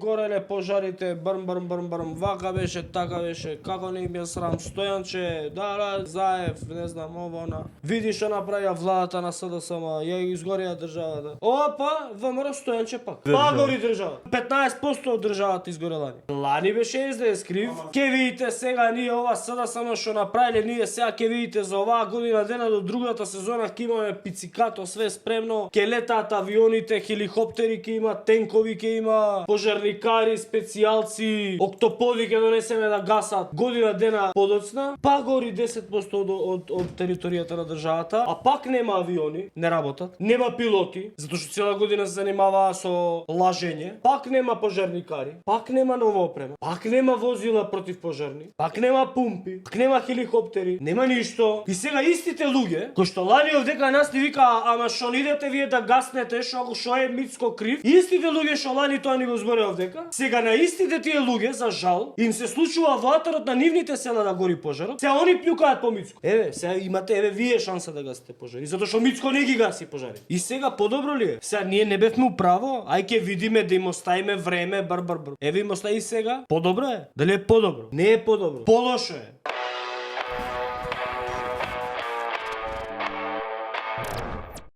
гореле пожарите, брм, вака беше, така беше, како не им е срам, Стојанче, да, Заев, не знам, ова, она. Види што направија владата на СДСМ, ја изгорија државата. Опа, ВМРО Стојанче пак. Па гори држава. 15% од државата изгоре лани. Лани беше СДС крив. Ке видите сега ние ова СДСМ што направиле, ние сега ке видите за оваа година дена до другата сезона ќе имаме пицикато, све спремно, ке летаат авионите, хеликоптери ке има, тенкови ке има, пожарникари, специјалци, октоподи ке донесеме да гасат. Година дена подоцна, па гори 10% од територијата на државата, а пак нема авиони, не работат, нема пилоти, затоа што цела година се занимаваа со лажење, пак нема пожарникари, пак нема нова опрема, пак нема возила против пожарни, пак нема пумпи, пак нема хеликоптери, нема ништо. И сега истите луѓе, кои што лани овдека нас ни вика, ама што не идете вие да гаснете, што е Мицко крив, истите луѓе што лани тоа ни го зборе овдека, сега на истите тие луѓе, за жал, им се случува ватерот на нивните села да гори пожарот, сега они плюкаат по Мицко. Еве, сега имате, еве вие шанса да гасите пожари, затоа што Мицко не ги гаси пожари. И сега подобро ли е? Сега ние не бевме управо, ај ќе видиме да им оставиме време, Еве им остави сега. Подобро е? Дали е подобро? Не е подобро. Полошо е.